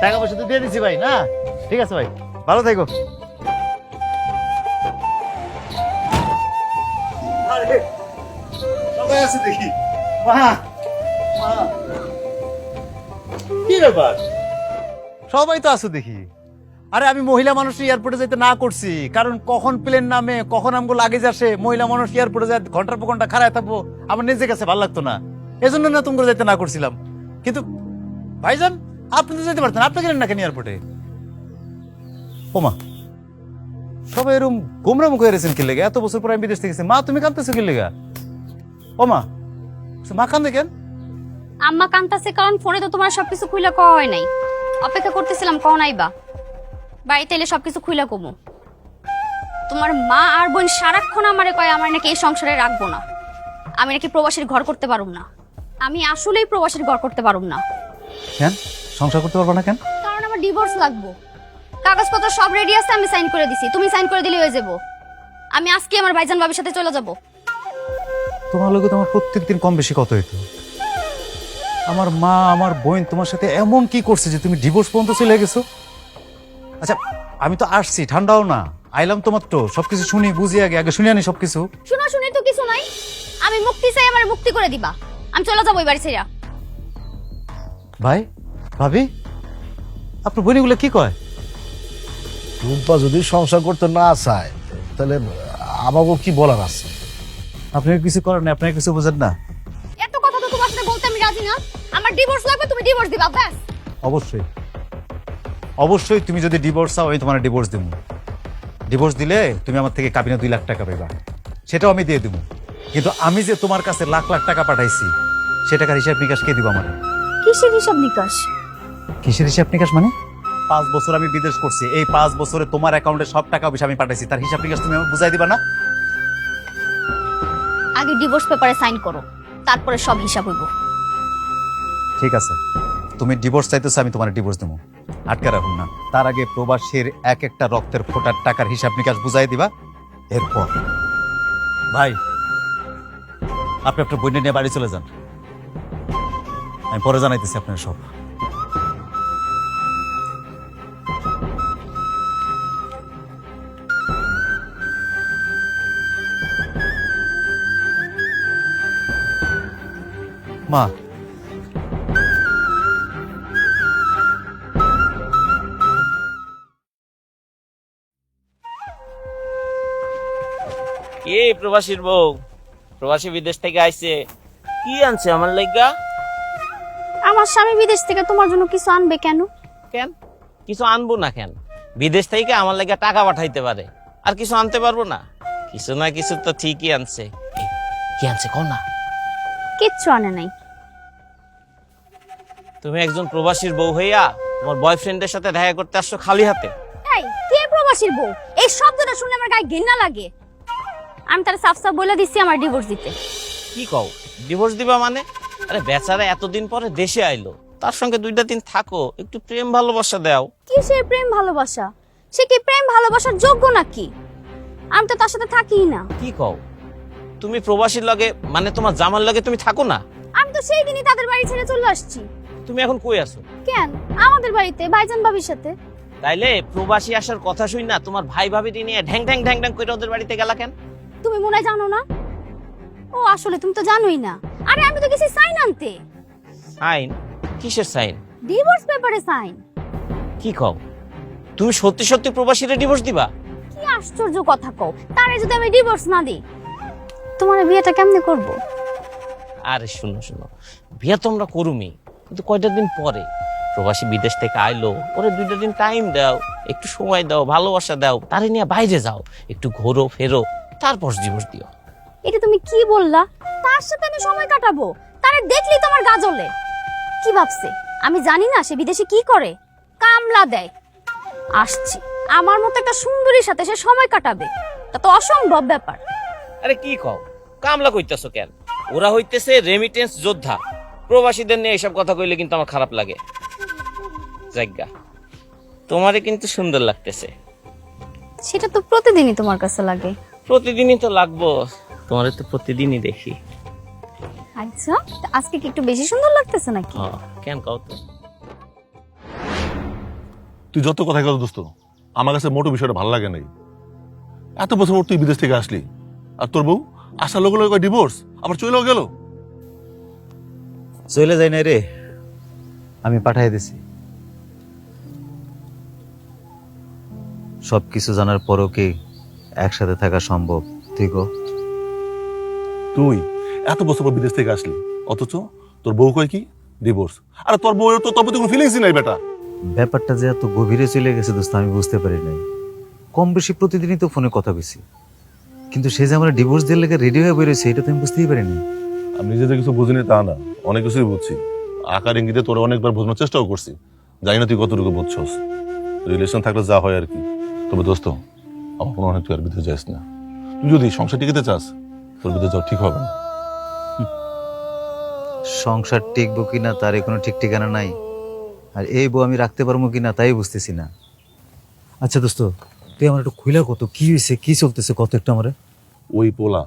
টাকা পয়সা তো দিয়ে দিচ্ছি ভাই না। ঠিক আছে ভাই, ভালো থাকো। সবাই আছে দেখি। মা, কি ব্যাপার? সবাই তো আছো দেখি। আরে আমি মহিলা মানুষ এয়ারপোর্টে যেতে না করছি, কারণ কখন প্লেন নামে, কখন আমগো লাগেজ আসে, মহিলা মানুষ এয়ারপোর্টে যায় ঘন্টার পর ঘন্টা খাড়ায় থাকবো, আমার নিজের কাছে ভালো লাগতো না, এজন্য না তুমি যেতে না করছিলাম। কিন্তু ভাইজান, আপনি তো যেতে পারতেন, আপনি গেলেন না কেন এয়ারপোর্টে? ওমা, সবাই এরকম গোমরা মুখে রেছেন কি লেগে? এত বছর পর আমি বিদেশ থেকে গেছি। মা, তুমি কাঁদতেছো কি লেগা? ওমা, মা কান্দে কেন? আম্মা কান্তাছে কারণ ফোনে তো তোমার সবকিছু খুইলা কওয়া হয় নাই, অপেক্ষা করতেছিলাম কও নাইবা। বাড়িতে এলে সবকিছু খুইলা কমু। তোমার মা আর বোন সারাক্ষণ আমারে কয় আমার নাকি এই সংসারে রাখবো না, আমি নাকি প্রবাসীর ঘর করতে পারুম না। আমি আসলেই প্রবাসীর ঘর করতে পারুম না। কেন সংসার করতে পারবো না কেন? কারণ আমার ডিভোর্স লাগবো। কাগজপত্র সব রেডি আছে, আমি সাইন করে দিছি, তুমি সাইন করে দিলে হয়ে যাবো। আমি আজকে আমার ভাইজান বাবির সাথে চলে যাব। তোমার লোকে তোমার প্রত্যেকদিন কম বেশি কত হইতো? আমার মা, আমার বোন তোমার সাথে এমন কি করছে যে তুমি ডিভোর্স পর্যন্ত চলে গেছো? আচ্ছা, আমি তো আসছি, ঠান্ডাও না, আইলাম তো মাত্র, সবকিছু শুনি বুঝি, আগে আগে শুনি আনি সবকিছু। শোনা শুনি তো কিছু নাই, আমি মুক্তি চাই, আমার মুক্তি করে দিবা। আমি চলে যাবো এই বাড়ি ছেড়ে। ভাই, ভাবি, আপনার বোনগুলো কি কয়? রূপা যদি সংসার করতে না চায় তাহলে আমাকে কি বলার আছে? আপনি কিছু করেন না, আপনার কিছু বোঝেন না। এত কথা তো তোমার সাথে বলতে আমি রাজি না। আমার ডিভোর্স লাগবে, তুমি ডিভোর্স দিবা ব্যাস। অবশ্যই অবশ্যই, তুমি যদি ডিভোর্স চাও আমি তোমার ডিভোর্স দেবো। ডিভোর্স দিলে তুমি আমার থেকে কাবিনে 2 লাখ টাকা পাইবা, সেটাও আমি দিয়ে দেবো। কিন্তু আমি যে তোমার কাছে লাখ লাখ টাকা পাঠাইছি, সে টাকার হিসাব নিকাশ কে দিব? আমার কিসের হিসাব নিকাশ? কিসের হিসাব নিকাশ মানে? 5 বছর আমি বিদেশ করছি, এই 5 বছরে তোমার অ্যাকাউন্টে সব টাকা পয়সা আমি পাঠাইছি, তার হিসাব নিকাশ তুমি আমাকে বুঝাই দিবা না? আগে ডিভোর্স পেপারে সাইন করো, তারপরে সব হিসাব হইব। ঠিক আছে, তুমি ডিভোর্স চাইতেছো, আমি তোমার ডিভোর্স দেবো, আটকে রাখুন না। তার আগে প্রবাসীর এক একটা রক্তের ফোটার টাকার হিসাব নিকাশ বুঝাই দিবা। এরপর ভাই, আপনি আপনার বইনে নিয়ে বাড়ি চলে যান, আমি পরে জানাইতেছি আপনার সব। মা, কে প্রবাসীর বউ? প্রবাসী বিদেশ থেকে আইছে, কি আনছে আমার লাইগা? আমার স্বামী বিদেশ থেকে তোমার জন্য কিছু আনবে কেন? কেন কিছু আনবো না কেন? বিদেশ থেকে আমার লাইগা টাকা পাঠাইতে পারে, আর কিছু আনতে পারবো না? কিছু না কিছু তো ঠিকই আনছে। এই, কি আনছে কও না? কিচ্ছু আনে নাই। তুমি একজন প্রবাসীর বউ হইয়া তোমার বয়ফ্রেন্ডের সাথে দেখা করতে আসছো খালি হাতে? এই কে প্রবাসীর বউ? এই শব্দটা শুনলে আমার গায়ে ঘৃণা লাগে। আমি তার সাফ সাফ বলে দিচ্ছি আমার ডিভোর্স দিতে। কি কও ডিভোর্স দিবা মানে? আরে বেচারা এতদিন পরে দেশে আইলো, তার সঙ্গে 2টা দিন থাকো, একটু প্রেম ভালোবাসা দাও। কিসের প্রেম ভালোবাসা? সে কি প্রেম ভালোবাসার যোগ্য নাকি? আমি তো তার সাথে থাকিই না। কি কও তুমি প্রবাসীর লগে, মানে তোমার জামার লগে তুমি থাকো না? আমি তো সেই দিনই তাদের বাড়ি ছেড়ে চলে আসছি। তুমি এখন কই আছো? কেন? আমাদের বাড়িতে ভাইজান ভাবির সাথে। তাইলে প্রবাসী আসার কথা শুই না তোমার ভাই ভাবিটি নিয়ে ঢ্যাং ঢ্যাং ঢ্যাং ঢ্যাং করে ওদের বাড়িতে গেলা কেন? তুমি মনে হয় জানো না? ও আসলে তুমি তো জানোই না। আরে আমি তো গেছি সাইন আনতে। সাইন? কিসের সাইন? ডিভোর্স পেপারে সাইন। কি কও তুমি সত্যি সত্যি প্রবাসীরে ডিভোর্স দিবা? কি আশ্চর্য কথা কও! তারে যদি আমি ডিভোর্স না দিই, তোমার বিয়েটা কেমনে করব? আরে শুনো শুনো, বিয়ে তোমরা করুমি, কিন্তু কয়টা দিন পরে। প্রবাসী বিদেশ থেকে আইলো, ওরে 2টা দিন টাইম দাও, একটু সময় দাও, ভালোবাসা দাও, তারে নিয়ে বাইরে যাও, একটু ঘোরো ফেরো, তারপর ডিভোর্স দিও। এটা তুমি কি বললা? তার সাথে আমি সময় কাটাবো? তারে দেখলেই তোমার গা জ্বলে। কি ভাবছে আমি জানি না সে বিদেশে কি করে? কামলা দেয়। আসছি আমার মতো একটা সুন্দরীর সাথে সে সময় কাটাবে, তা তো অসম্ভব ব্যাপার। আরে কি কও, কামলা কইতাছো কেন? ওরা হইতেছে রেমিটেন্স যোদ্ধা, প্রবাসীদের নিয়ে এসব কথা কইলে কিন্তু আমার খারাপ লাগে। জায়গা তোমারে কিন্তু সুন্দর লাগতেছে। সেটা তো প্রতিদিনই তোমার কাছে লাগে। প্রতিদিনই তো লাগবো, তোমারে তো প্রতিদিনই দেখি। আচ্ছা, তা আজকে কি একটু বেশি সুন্দর লাগতেছে নাকি? কেন কও তো? তুই যত কথা কত দোস্ত, আমার কাছে মোটো বিষয়টা ভালো লাগে নাই। এত বছর পর তুই বিদেশ থেকে আসলি, আর তোর বউ আসার লোক লোক ডিভোর্স, আবার চলেও গেল। চলে যাই না রে, আমি পাঠাই দিছি। সবকিছু জানার পরও কি একসাথে থাকা সম্ভব? তুই গো, তুই এত বছর পর বিদেশ থেকে আসলি, অথচ তোর বউ কয় কি ডিভোর্স। আর তোর বউয়ের তো তবে তো কোনো ফিলিংসই নাই বেটা। ব্যাপারটা যে এত গভীরে চলে গেছে দোস্ত, আমি বুঝতে পারি নাই। কম বেশি প্রতিদিনই তো ফোনে কথা বেশি, কিন্তু সে যে আমার ডিভোর্স দিয়ে লেগে রেডি হয়ে বেরোছে এটা তো আমি বুঝতেই পারিনি। আমি নিজে কিছু বুঝিনি তা না, অনেক কিছুই বুঝছি। আকার ইঙ্গিতে তোরা অনেকবার বোঝানোর চেষ্টাও করছি, জানি না তুই কতটুকু বুঝছস। রিলেশন থাকলে যা হয় আর কি। তবে দোস্ত, আমার মনে হয় তুই আর বিদেশ যাস না। তুই যদি সংসার টিকাতে চাস, তোর বিদেশ যাওয়া ঠিক হবে না। সংসার টিকবো কিনা তার কোনো ঠিক ঠিকানা নাই, আর এই বউ আমি রাখতে পারবো কিনা তাই বুঝতেছি না। আচ্ছা দোস্ত, তুই আমার একটু খুইলা কত, কি হয়েছে, কি চলতেছে কত একটু আমারে। ওই পোলা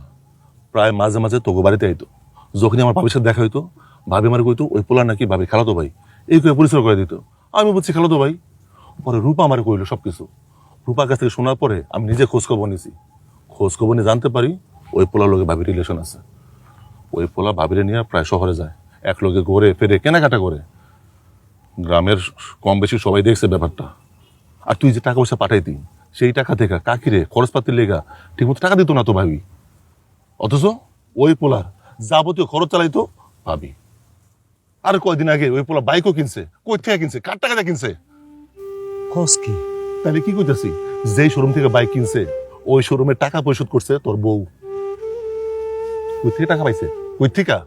প্রায় মাঝে মাঝে তোকে বাড়িতে আইতো। যখনই আমার ভাবির সাথে দেখা হইতো, ভাবি আমার কইতো ওই পোলা নাকি ভাবি খালাতো ভাই, এই করে পরিচয় করে দিত। আমি বলছি খালাতো ভাই। পরে রূপা আমার কইলো সবকিছু। রূপার কাছ থেকে শোনার পরে আমি নিজে খোঁজখবর নিয়েছি। খোঁজখবর নিয়ে জানতে পারি ওই পোলার লোকে ভাবির রিলেশন আছে। ওই পোলা ভাবিরে নিয়ে প্রায় শহরে যায়, এক লোকে ঘুরে ফেরে কেনাকাটা করে। গ্রামের কম বেশি সবাই দেখছে ব্যাপারটা। আর তুই যে টাকা পয়সা পাঠাইতি, সেই টাকা থেকে কাকিরে খরচপাতির লেগা ঠিকমতো টাকা দিত না তো ভাবি। অথচ ওই পোলার যাবতীয় খরচ চালাইতো ভাবি। আর কয়দিন আগে ওই পোলা বাইকও কিনছে। কই থেকে কিনছে, কার টাকাটা কিনছে? কস কি? তাহলে কি কইতাছি, যেই শোরুম থেকে বাইক কিনছে ওই শোরুমের টাকা পরিশোধ করছে তোর বউ। কই থেকে টাকা পাইছে, কই থেকে?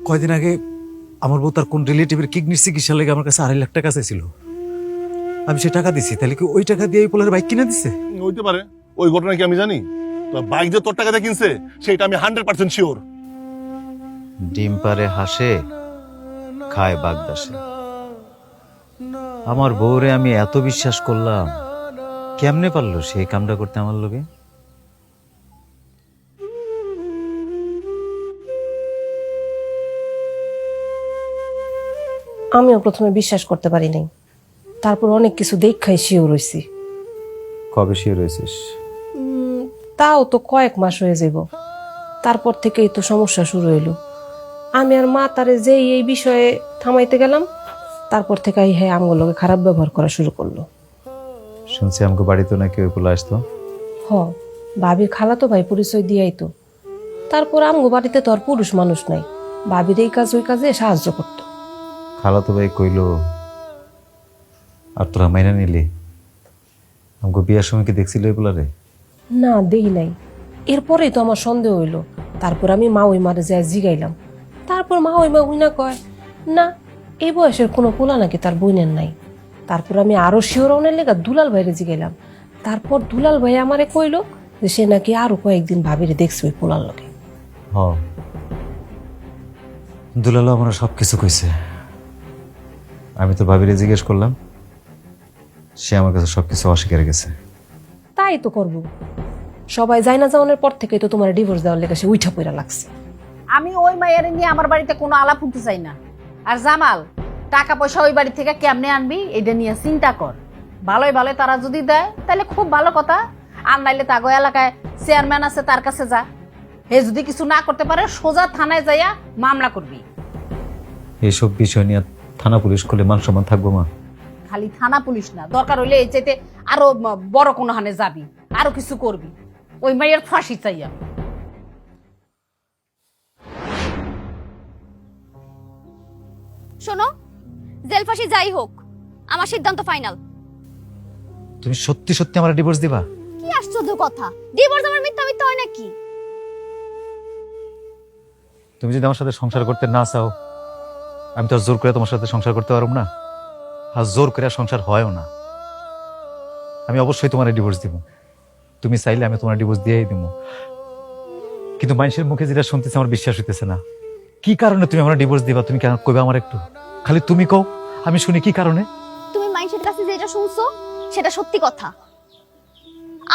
কয়দিন আগে আমার বউ তার কোন রিলেটিভের কিডনির চিকিৎসা লেগে আমার কাছে 2.5 লাখ টাকা চাইছিল, আমি সে টাকা দিছি। তাহলে কি ওই টাকা দিয়ে এই পোলার বাইক কিনে দিছে? হইতে পারে। ওই ঘটনা কি আমি জানি? তো বাইক যে তোর টাকাতে কিনছে সেটা আমি 100% শিওর। ডিম পারে হাসে, খায় বাগদাসে। আমার বউরে আমি এত বিশ্বাস করলাম, কেমনে পারলো সেই কামটা করতে আমার লোকে? আমিও প্রথমে বিশ্বাস করতে পারি নাই, তারপর অনেক কিছু দেখাই শিওর হইছি। কবে শিওর হয়েছিস? তাও তো কয়েক মাস হয়ে যাব। তারপর থেকেই তো সমস্যা শুরু হইলো। আমি আর মা তারে যেই এই বিষয়ে থামাইতে গেলাম, তারপর থেকে হ্যাঁ আমগুলো লোকে খারাপ ব্যবহার করা শুরু করলো। শুনছি আমাকে বাড়িতে নাকি ওই পোলা আসতো। হ, ভাবির খালাতো ভাই পরিচয় দিয়াই তো। তারপর আমগো বাড়িতে তো আর পুরুষ মানুষ নাই, ভাবির এই কাজ ওই কাজে সাহায্য করতো। খালাতো ভাই কইলো, আর তোরা মাইনা নিলি? আমাকে বিয়ার সময় কি দেখছিল এই পোলারে? না, দেই নাই। এরপরেই তো আমার সন্দেহ হইলো। তারপর আমি মা ওই মারে যাই জিগাইলাম। তারপর মা ওই মা উইনা কয় না, এই বয়সের কোনো পোলা নাকি তার বইনের নাই। তারপর আমি আরো শিওরনের লেগা দুলাল ভাইরে জিগাইলাম। তারপর দুলাল ভাই আমারে কইলো যে সে নাকি আরো কয়েকদিন ভাবিরে দেখছে ওই পোলার লোকে। হ, দুলালো আমরা সবকিছু কইছে। আমি তো ভাবিরে জিজ্ঞেস করলাম, সে আমার কাছে সবকিছু অস্বীকার গেছে। তাই তো করবো, সবাই যায় না যাওয়ানোর পর থেকে তো তোমার ডিভোর্স দেওয়ার লেগে সে উঠা পইরা লাগছে। আমি ওই মায়ের নিয়ে আমার বাড়িতে কোনো আলাপ শুনতে চাই না। আর জামাল, টাকা পয়সা ওই বাড়ি থেকে কেমনে আনবি এটা নিয়ে চিন্তা কর। ভালোই ভালোই তারা যদি দেয় তাহলে খুব ভালো কথা, আর নাইলে তাগো এলাকায় চেয়ারম্যান আছে তার কাছে যা। হে যদি কিছু না করতে পারে সোজা থানায় যাইয়া মামলা করবি। এইসব বিষয় নিয়ে থানা পুলিশ করলে মান সম্মান থাকবো মা? খালি থানা পুলিশ না, দরকার হইলে এই চাইতে আরো বড় কোনো হানে যাবি, আরো কিছু করবি। ওই মায়ের ফাঁসি চাই আমি। শোনো, জেল ফাঁসি যাই হোক, আমার সিদ্ধান্ত ফাইনাল। তুমি সত্যি সত্যি আমার ডিভোর্স দিবা? কি আশ্চর্য কথা, ডিভোর্স আমার মিথ্যা মিথ্যা হয় নাকি? তুমি যদি আমার সাথে সংসার করতে না চাও, আমি তো আর জোর করে তোমার সাথে সংসার করতে পারবো না, আর জোর করে সংসার হয়ও না। আমি অবশ্যই তোমার ডিভোর্স দিব। তুমি চাইলে আমি তোমার ডিভোর্স দিয়েই দিব, কিন্তু মানুষের মুখে যেটা শুনতেছে আমার বিশ্বাস হইতেছে না। কি কারণে তুমি আমার ডিভোর্স দিবা? তুমি কেন কইবা আমার একটু? খালি তুমি কও, আমি শুনি কি কারণে। তুমি মানুষের কাছে যেটা শুনছো সেটা সত্যি কথা।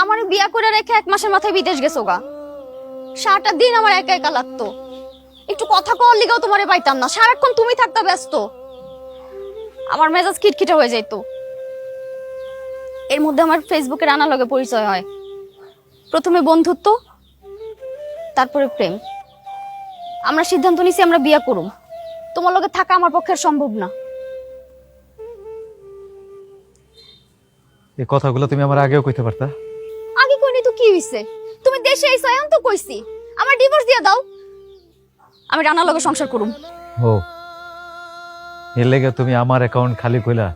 আমার বিয়া করে রেখে 1 মাসের মাথায় বিদেশ গেছো গা। সারাটা দিন আমার একা একা লাগতো, একটু কথা কওয়ার লিগাও তোমারে পাইতাম না, সারাক্ষণ তুমি থাকতে ব্যস্ত। আমার মেজাজ খিটখিটে হয়ে যাইতো। এর মধ্যে আমার ফেসবুকে রানা লগে পরিচয় হয়। প্রথমে বন্ধুত্ব, তারপরে প্রেম। আমরা সিদ্ধান্ত নিছি আমরা বিয়া করুম। তোমার লগে থাকা আমার পক্ষে সম্ভব না। এই কথাগুলো তুমি আমার আগেও কইতে পারতা। আগে কইনি তো কি হইছে? তুমি দেশে আইছো এখন তো কইছি আমার ডিভোর্স দিয়ে দাও, আমি রানার লগে সংসার করুম। ও, এর লেগে তুমি আমার অ্যাকাউন্ট খালি কইলা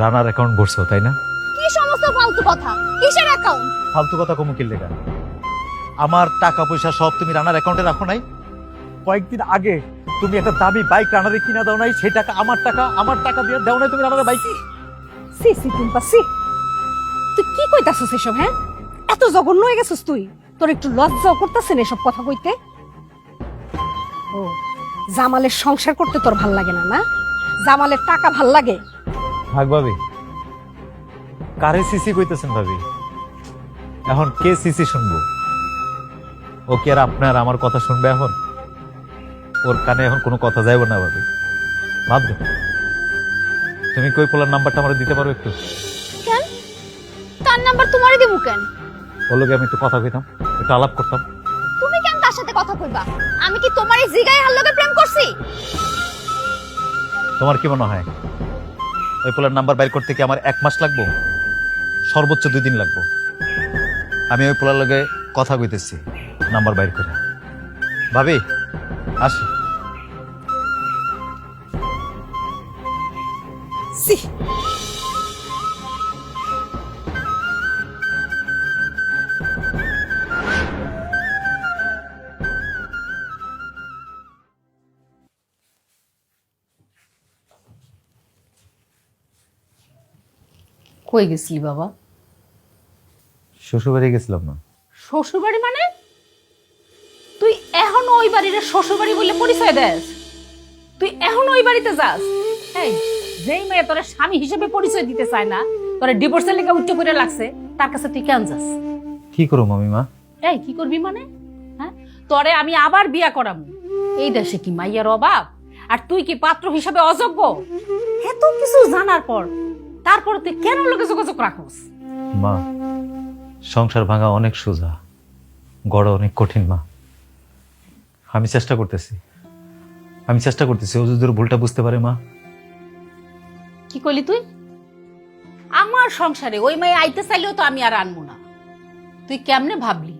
রানার অ্যাকাউন্ট ভরছো, তাই না? কি সমস্ত ফালতু কথা? কিসের অ্যাকাউন্ট? ফালতু কথা কমু কি লেগা? আমার টাকা পয়সা সব তুমি রানার অ্যাকাউন্টে রাখো নাই? কয়েকদিন আগে তুমি একটা দামি বাইক রানারে কিনা দাও নাই, সেই টাকা আমার টাকা দিয়ে দাও নাই তুমি রানারে বাইক। সি সি টুম্পা সি, তুই কি কইতাছস এসব? হ্যাঁ, এত জঘন্য হয়ে গেছিস তুই? তোর একটু লজ্জাও করতেছেন এসব কথা কইতে? ও, জামালের সংসার করতে তোর ভাল লাগে না? না, জামালের টাকা ভাল লাগে? ভাগ ভাবি, কারে সিসি কইতেছেন ভাবি? এখন কে সিসি শুনবো? ও কি আর আপনার আমার কথা শুনবে এখন? ওর কানে এখন কোনো কথা যাইব না ভাবি। ভাববে তুমি কই পোলার নাম্বারটা আমার দিতে পারো একটু? কেন তার নাম্বার তোমারই দেবো? কেন? ওর লগে আমি একটু কথা কইতাম, একটু আলাপ করতাম। তুমি কেন তার সাথে কথা কইবা? আমি কি তোমার এই জিগায় হার লগে প্রেম করছি? তোমার কি মনে হয় ওই পোলার নাম্বার বাইর করতে কি আমার 1 মাস লাগবো? সর্বোচ্চ 2 দিন লাগবো। আমি ওই পোলার লগে কথা কইতেছি নাম্বার বাইর করে। ভাবি আসি। সি, কই গেছিলি বাবা? শ্বশুরবাড়ি গেছিলাম না। শ্বশুর বাড়ি মানে? তুই এখনো ওই বাড়ির শ্বশুর বাড়ি বলে পরিচয় দেস? তুই এখনো ওই বাড়িতে যাস? এই, যেই মেয়ে তোর স্বামী হিসেবে পরিচয় দিতে চায় না, তোর ডিভোর্সের লেগে উচ্চ করে লাগছে, তার কাছে তুই কেন যাস? কি করো মামিমা? এই, কি করবি মানে? হ্যাঁ, তোরে আমি আবার বিয়া করাবো। এই দেশে কি মাইয়ার অভাব? আর তুই কি পাত্র হিসাবে অযোগ্য? এত কিছু জানার পর তারপর তুই কেন লোকে যোগাযোগ রাখোস? মা, সংসার ভাঙা অনেক সোজা, গড়া অনেক কঠিন মা। আমি চেষ্টা করতেছি ও যদি ওর ভুলটা বুঝতে পারে মা। কি কইলি তুই? আমার সংসারে ওই মেয়ে আইতে চাইলেও তো আমি আর আনবো না। তুই কেমনে ভাবলি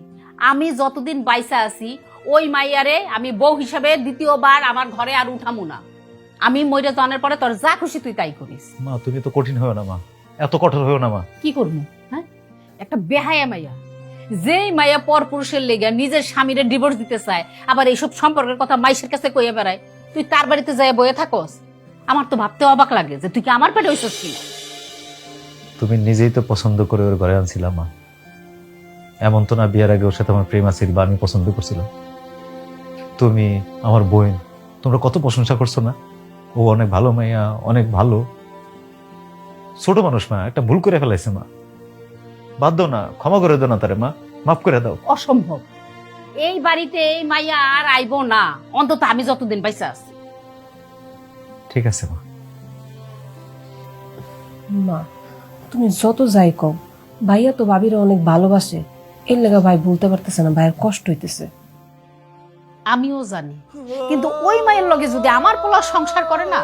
আমি যতদিন বাইসা আছি ওই মাইয়ারে আমি বউ হিসাবে দ্বিতীয়বার আমার ঘরে আর উঠামু না? আমি মইরা জানার পরে তোর যা খুশি তুই তাই করিস। মা তুমি তো কঠিন হয়েও না মা, এত কঠোর হয়েও না মা। কি করবো? হ্যাঁ, একটা বেহায়া মাইয়া, যেই মাইয়া পর পুরুষের লেগে নিজের স্বামীরে ডিভোর্স দিতে চায়, আবার এইসব সম্পর্কের কথা মাইশের কাছে কইয়া বেড়ায়, তুই তার বাড়িতে যাই বয়ে থাকস? আমার তো ভাবতে অবাক লাগে যে তুই কি আমার পেটে হইছস কিনা। তুমি নিজেই তো পছন্দ করে ওর ঘরে আনছিলাম মা। এমন তো না বিয়ের আগে ওর সাথে আমার প্রেম আছিল বা আমি পছন্দ করছিলাম। তুমি আমার বোন, তোমরা কত প্রশংসা করছো না? ও অনেক ভালো মাইয়া, অনেক ভালো। ছোট মানুষ মা, একটা ভুল করে ফেলাইছে মা, বাদ দাও না, ক্ষমা করে দাও না তারে মা, মাফ করে দাও। অসম্ভব, এই বাড়িতে এই মাইয়া আর আইবো না, অন্তত আমি যতদিন বাইসা আছি। ঠিক আছে মা। মা, তুমি যত যাই কও, ভাইয়া তো ভাবিরা অনেক ভালোবাসে, এর লেগা ভাই বলতে পারতেছে না, ভাইয়ের কষ্ট হইতেছে। আমিও জানি, কিন্তু ওই মায়ের লগে যদি আমার পোলা সংসার করে না,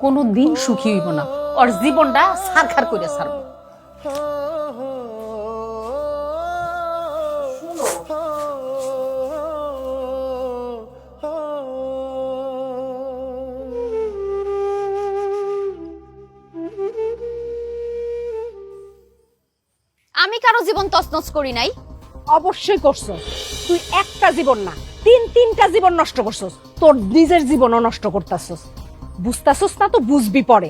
কোনো দিন সুখী হইব না, ওর জীবনটা সারখার করে ছাড়বো। আমি কারো জীবন তছনছ করি নাই। অবশ্যই করছো, তুই একটা জীবন না, 3-3টা জীবন নষ্ট করছস, তোর নিজের জীবনও নষ্ট করতেছস। বুঝতাছস না তো বুঝবি পরে।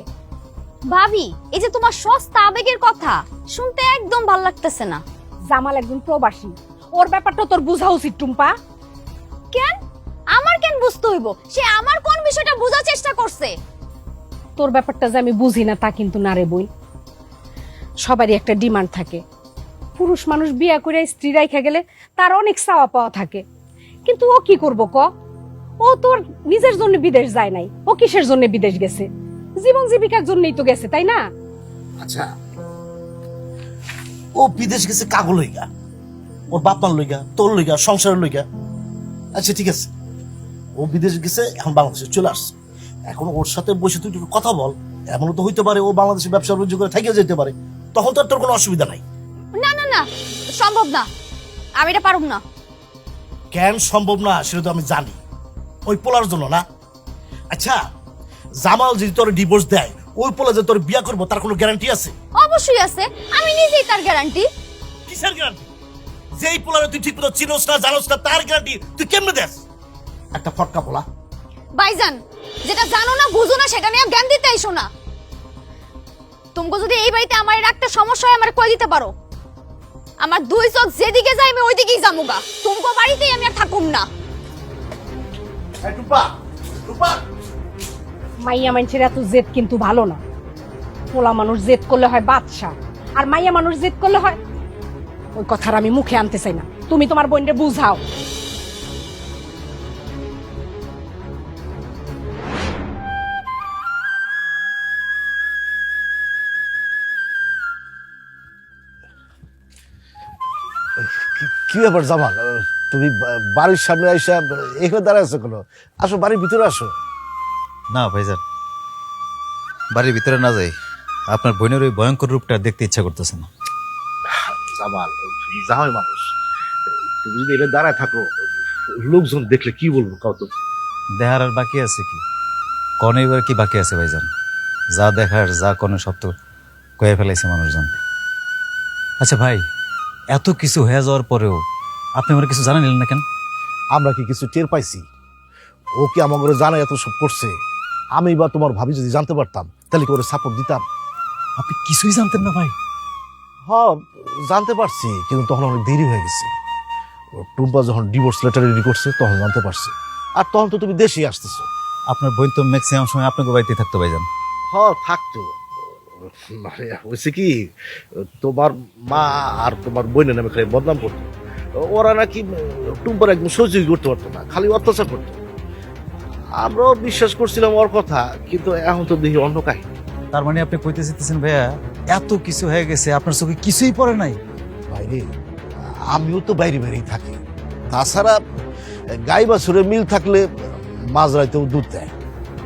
ভাবি, এই যে তোমার সস্তা আবেগের কথা শুনতে একদম ভাল লাগতেছে না। জামাল একজন প্রবাসী, ওর ব্যাপারটা তোর বুঝা উচিত টুম্পা। কেন আমার কেন বুঝতে হইব? সে আমার কোন বিষয়টা বোঝার চেষ্টা করছে? তোর ব্যাপারটা যে আমি বুঝি না তা কিন্তু না রে বই। সবারই একটা ডিমান্ড থাকে, পুরুষ মানুষ বিয়া করে স্ত্রী রাইখা গেলে তার অনেক চাওয়া পাওয়া থাকে, কিন্তু ও কি করব ক? ও তোর নিজের জন্য বিদেশ যায় নাই, ও কিসের জন্য বিদেশ গেছে? জীবন জীবিকার জন্যই তো গেছে, তাই না? আচ্ছা, ও বিদেশ গেছে কাগল লইগা, ওর বাপ মার লইগা, তোর লইগা, সংসারের লইগা। আচ্ছা ঠিক আছে, ও বিদেশ গেছে, এখন বাংলাদেশে চলে আসছে। এখন ওর সাথে বসে তুই একটু কথা বল। এমনও তো হইতে পারে ও বাংলাদেশে ব্যবসা বাণিজ্য করে থাকিয়ে যেতে পারে, তখন তো আর তোর কোনো অসুবিধা নাই। না না না, সম্ভব না, আমি এটা পারুম না। কেন সম্ভব না সেটা তো আমি জানি, ওই পোলার জন্য না। আচ্ছা, জামাল যদি তোর ডিভোর্স দেয়, ওই পোলা যে তোর বিয়া করবো তার কোনো গ্যারান্টি আছে? অবশ্যই আছে, আমি নিজেই তার গ্যারান্টি। কিসের গ্যারান্টি? যেই পোলারে তুই ঠিক মতো চিনোস না, জানোস না, তার গ্যারান্টি তুই কেমনে দেস? একটা ফটকা পোলা। ভাইজান, যেটা জানো না বুঝো না সেটা নিয়ে জ্ঞান দিতে আইসো না। তোমগো যদি এই বাড়িতে আমার রাখতে সমস্যা হয় আমার কই দিতে পারো। আমার দুই চোখ যেদিকে যায় আমি ওইদিকেই যামুগা। তোমগো বাড়িতেই আমি আর থাকুম না। এই টুপা, টুপা। মাইয়া মানুষের এত জেদ কিন্তু ভালো না। পোলা মানুষ জেদ করলে হয় বাদশা, আর মাইয়া মানুষ জেদ করলে হয়, ওই কথার আমি মুখে আনতে চাই না। তুমি তোমার বোনকে বুঝাও। কি ব্যাপার জামাল, তুমি বাড়ির সামনে আইসা এখানে দাঁড়ায় আছো কেন? আসো, বাড়ির ভিতরে আসো। না ভাইজান, বাড়ির ভিতরে না যাই, আপনার বোনের ওই ভয়ঙ্কর রূপটা দেখতে ইচ্ছা করতেছে না। জামাল, তুমি জামাই মানুষ, তুমি যদি এটা দাঁড়ায় থাকো, লোকজন দেখলে কি বলবো কত? দেখার আর বাকি আছে কি? কনে এবার কি বাকি আছে ভাইজান? যা দেখার যা কনে সব তো কয়ে ফেলাইছে মানুষজন। আচ্ছা ভাই, এত কিছু হয়ে যাওয়ার পরেও আপনি আমার কিছু জানালেন না কেন? আমরা কি কিছু টের পাইছি? ও কি আমাকে জানে এত সব করছে? আমি বা তোমার ভাবি যদি জানতে পারতাম তাহলে কি ওরে সাপোর্ট দিতাম? আপনি কিছুই জানতেন না ভাই? হ্যাঁ, জানতে পারছি, কিন্তু তখন অনেক দেরি হয়ে গেছে। টুম্পা যখন ডিভোর্স লেটার রেডি করছে তখন জানতে পারছি, আর তখন তো তুমি দেশেই আসতেছো। আপনার বোন তো ম্যাক্সিমাম সময় আপনাকে বাড়িতে থাকতো ভাইজান। হ্যাঁ, থাকতো। মানে হয়েছে কি, তোমার মা আর তোমার বোনের নামে খালি বদনাম করতো। ওরা নাকি টুম্পার একদম সহ্য করতে পারতো না, খালি অত্যাচার করতো। আমরাও বিশ্বাস করছিলাম ওর কথা, কিন্তু এখন তো দেখি অন্য কাহিনী। তার মানে আপনি কইতে চাইতেছেন ভাইয়া, এত কিছু হয়ে গেছে আপনার চোখে কিছুই পড়ে নাই? বাইরে আমিও তো বাইরে বাইরেই থাকি। তাছাড়া গাই বাছুরে মিল থাকলে মাঝরাইতেও দুধ দেয়।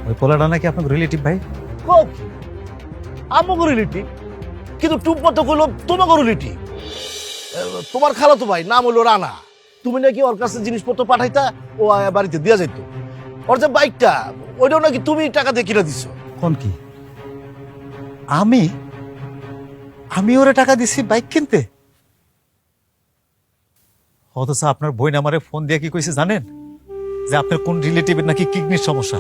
ওই পোলাটা নাকি আপনার রিলেটিভ ভাই? আমাকে রিলেটিভ, কিন্তু টুম্পা তো কইলো তোমাকে রিলেটিভ। তোমার খালাতো ভাই, নাম হলো রানা। তুমি নাকি ওর কাছে জিনিসপত্র পাঠাইতা, ও আয়া বাড়িতে দিয়া যাইতো। ওর যে বাইকটা, ওইটাও নাকি তুমি টাকা দিয়ে কিনে দিছো। কোন কি? আমি আমি ওরে টাকা দিছি বাইক কিনতে? অথচ আপনার বোন আমারে ফোন দিয়ে কি কইছে জানেন? যে আপনার কোন রিলেটিভের নাকি কিডনির সমস্যা,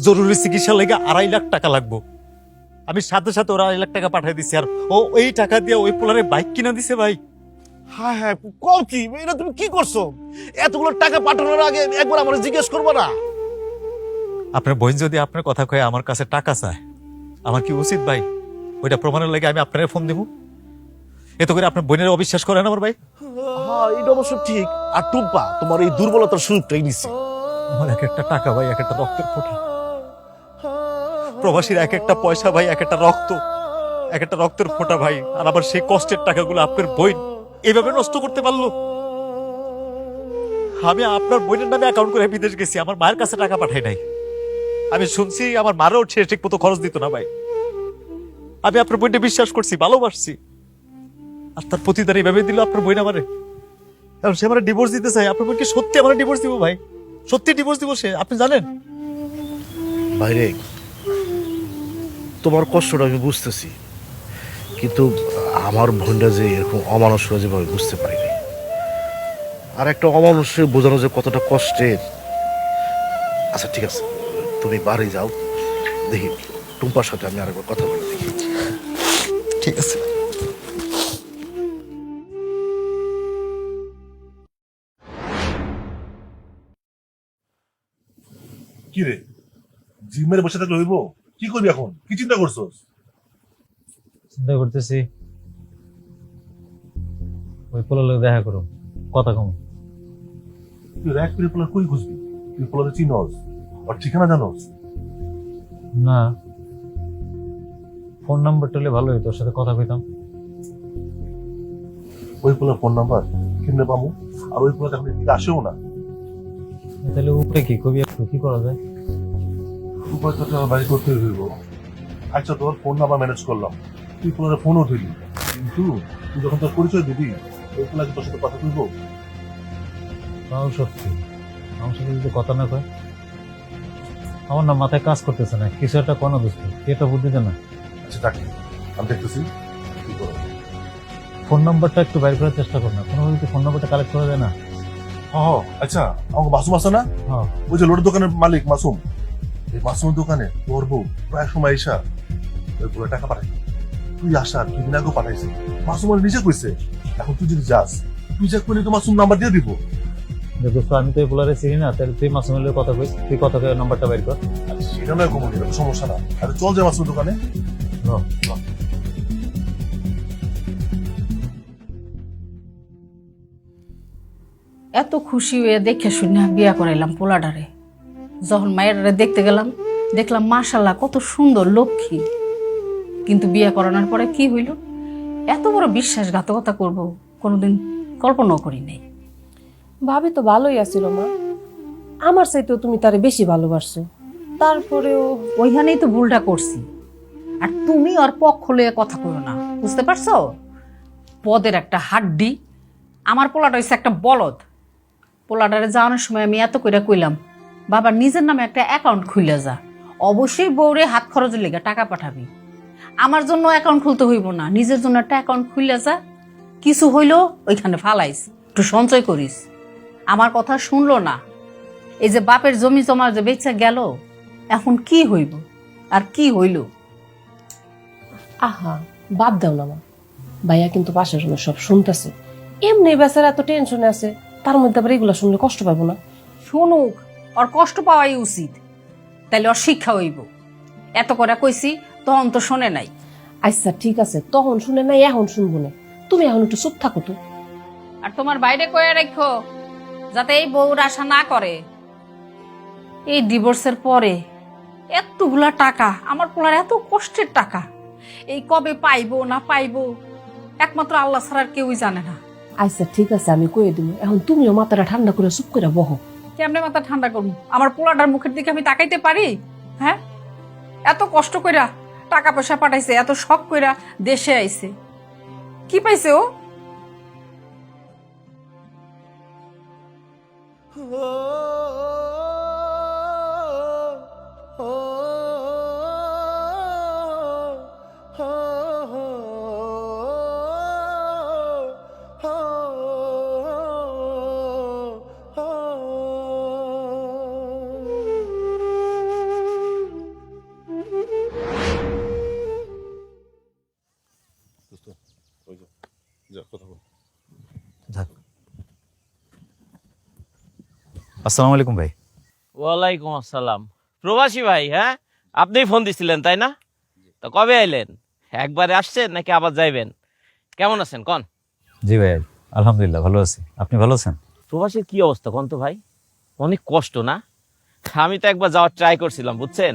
জরুরি চিকিৎসা লেগে 2.5 লাখ টাকা লাগবে। আমি সাথে সাথে ওরা 2.5 লাখ টাকা পাঠিয়ে দিছি, আর ও ওই টাকা দিয়ে ওই পোলারে বাইক কিনা দিছে ভাই। হ্যাঁ হ্যাঁ, কও কি? এটা তুমি কি করছো? এতগুলো টাকা পাঠানোর আগে একবার আমার জিজ্ঞেস করবো না? আপনার বোন যদি আপনার কথা কয়ে আমার কাছে টাকা চায়, আমার কি উচিত ভাই ওইটা প্রমাণের লাগে আমি আপনার ফোন দেবো? এত করে আপনার বোনের অবিশ্বাস করেন আমার ভাই? হ্যাঁ, এটা অবশ্য ঠিক। আর টুম্পা তোমার এই দুর্বলতার সুযোগটাই নিচ্ছে। আমার এক একটা টাকা ভাই এক একটা রক্তের ফোঁটা, প্রবাসীর এক একটা পয়সা ভাই এক একটা রক্ত, এক একটা রক্তের ফোঁটা ভাই। আর আবার সেই কষ্টের টাকাগুলো আপনার বোন এইভাবে নষ্ট করতে পারলো? আমি আপনার বোনের নামে অ্যাকাউন্ট করে বিদেশ গেছি, আমার মায়ের কাছে টাকা পাঠাই নাই। আমি শুনছি আমার মারও ঠিক মতো খরচ দিত না ভাই। আমি আপনার বোনকে বিশ্বাস করছি, ভালোবাসছি, আর তার প্রতিদান এইভাবে দিল আপনার বোন আমারে। কারণ সে আমার ডিভোর্স দিতে চাই। আপনার বোন কি সত্যি আমার ডিভোর্স দিব ভাই? সত্যি ডিভোর্স দিব সে, আপনি জানেন? বাইরে তোমার কষ্টটা আমি বুঝতেছি, কিন্তু আমার বোনটা যে এরকম অমানুষরা যেভাবে বুঝতে পারিনি। আর একটা অমানুষের বোঝানো যে কতটা কষ্টের। আচ্ছা ঠিক আছে, তুমি বাড়ি যাও, দেখি টুম্পার সাথে আমি আরেকবার কথা বলে দেখি। ঠিক আছে। কি রে, জিমের বসে থাকলে হইব? কি করবি এখন? কি চিন্তা করছস? চিন্তা করতেছি ওই পোলার লোক দেখা করো, কথা কম। তুই র্যাক করে পোলার কই খুঁজবি? তুই পোলারে চিনস, আর ঠিকানা জানস? না, ফোন নাম্বারটা হলে ভালো হতো, ওর সাথে কথা কইতাম। ওই পোলার ফোন নাম্বার কেমনে পাবো? আর ওই পোলা এখন এদিকে আসেও না। তাহলে উপরে কি কবি, একটু কি করা যায়? উপায় তো বাড়ি করতে হইব। আচ্ছা, তোর ফোন নাম্বার ম্যানেজ করলাম, তুই পোলারে ফোনও দিলি, কিন্তু তুই যখন তোর পরিচয় দিবি ওই পোলা কি তোর সাথে কথা কইব? তাও সত্যি, আমার সাথে যদি কথা না কয়, আমার না মাথায় কাজ করতেছে না, কিছু একটা কোনো দোস্ত, এটা বুদ্ধি দেয় না। আচ্ছা থাক, আমি দেখতেছি কি করো। ফোন নাম্বারটা একটু বাইর করার চেষ্টা কর না, কোনোভাবে কি ফোন নাম্বারটা কালেক্ট করা যায় না? হ্যাঁ আচ্ছা, আমাকে মাসুম আছে না, হ্যাঁ, ওই যে লোডের দোকানের মালিক মাসুম, এই মাসুমের দোকানে তোর বউ প্রায় সময় এসা ওই পুরো টাকা পাঠাই। তুই আসার কিছুদিন আগেও পাঠাইছিস, মাসুম আমার নিজে কইছে। এখন তুই যদি যাস, তুই যা করলি তো মাসুম নাম্বার দিয়ে দিব। দোস্ত আমি তো এই বলারে চিনি না, তাহলে তুই মাসুমের কথা কইস, তুই কথা কয়ে নাম্বারটা বাইর কর। আচ্ছা, সেটা নয় কমন, এটা তো সমস্যা না। আরে চল যাই মাসুমের দোকানে। এত খুশি হয়ে দেখে শুনে বিয়া করাইলাম পোলাডারে। যখন মায়েরারে দেখতে গেলাম, দেখলাম মাশাল্লাহ কত সুন্দর লক্ষ্মী। কিন্তু বিয়া করানোর পরে কি হইল, এত বড় বিশ্বাসঘাতকতা করব কোনোদিন কল্পনাও করি নাই। ভাবি তো ভালোই আছিল মা, আমার চাইতেও তুমি তারে বেশি ভালোবাসছো, তারপরেও ওইখানেই তো ভুলটা করছি। আর তুমি ওর পক্ষ লইয়ে কথা কইও না, বুঝতে পারছো? পদের একটা হাড্ডি, আমার পোলাটা হইছে একটা বলদ। পোলাটারে যাওয়ানোর সময় আমি এত কইরা কইলাম, বাবা নিজের নামে একটা অ্যাকাউন্ট খুলে যা, অবশ্যই বউরে হাত খরচের লেগে টাকা পাঠাবি। আমার জন্য অ্যাকাউন্ট খুলতে হইব না, নিজের জন্য একটা অ্যাকাউন্ট খুলে যা, কিছু হইলো ওইখানে ফালাইস, একটু সঞ্চয় করিস। আমার কথা শুনলো না। এই যে বাপের জমি জমা যে বেচা গেল, এখন কি হইব আর কি হইল? আহা বাদ দাও না মা, ভাইয়া কিন্তু পাশের রুমে সব শুনতেছে, এমনি বেচারা এত টেনশনে আছে, তার মধ্যে আবার এগুলো শুনলে কষ্ট পাবো না? শুনুক, ওর কষ্ট পাওয়াই উচিত, তাইলে ওর শিক্ষা হইব। এত করে কইছি, তখন তো শোনে নাই। আচ্ছা ঠিক আছে, তখন শুনে নাই, এখন শুনবো না, তুমি এখন একটু চুপ থাকো তো। আর তোমার বাইরে কয়ে রাখো যাতে এই বউর আশা না করে। এই ডিভোর্সের পরে এতগুলা টাকা, আমার পোলার এত কষ্টের টাকা, এই কবে পাইবো না পাইবো একমাত্র আল্লাহ ছাড়া আর কেউই জানে না। আচ্ছা ঠিক আছে, আমি কয়ে দিব, এখন তুমিও মাথাটা ঠান্ডা করে চুপ করে বহো। কেমনে মাথা ঠান্ডা করবো? আমার পোলাটার মুখের দিকে আমি তাকাইতে পারি? হ্যাঁ, এত কষ্ট কইরা টাকা পয়সা পাঠাইছে, এত শখ কইরা দেশে আইছে, কি পাইছে ও? থাক। আসসালামু আলাইকুম ভাই। ওয়ালাইকুম আসসালাম। প্রবাসী ভাই, হ্যাঁ আপনিই ফোন দিছিলেন তাই না? তো কবে আইলেন? একবারে আসছেন নাকি আবার যাইবেন? কেমন আছেন কন? জি ভাই, আলহামদুলিল্লাহ ভালো আছি, আপনি ভালো আছেন? প্রবাসীর কি অবস্থা কন তো ভাই? অনেক কষ্ট না? আমি তো একবার যাওয়ার ট্রাই করছিলাম বুঝছেন,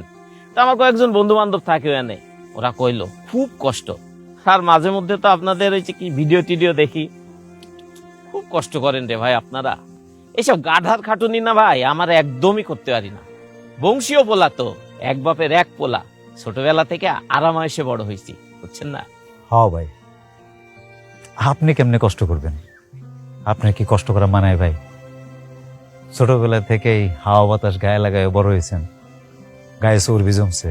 তো আমার কয়েকজন বন্ধু বান্ধব থাকে এনে, ওরা কইলো খুব কষ্ট। আর মাঝে মধ্যে তো আপনাদের ওই যে কি ভিডিও টিডিও দেখি, খুব কষ্ট করেন রে ভাই আপনারা। এইসব গাধার খাটুনি না ভাই আমার একদমই করতে পারি না। বংশীয় পোলা তো, এক বাপের এক পোলা, ছোটবেলা থেকে আরামায়েশে বড় হয়েছি বুঝছেন না। হ্যাঁ ভাই, আপনি কেমনে কষ্ট করবেন? আপনার কি কষ্ট করা মানায় ভাই? ছোটবেলা থেকেই হাওয়া বাতাস গায়ে লাগায় বড় হয়েছেন, গায়ে চর্বি জমছে,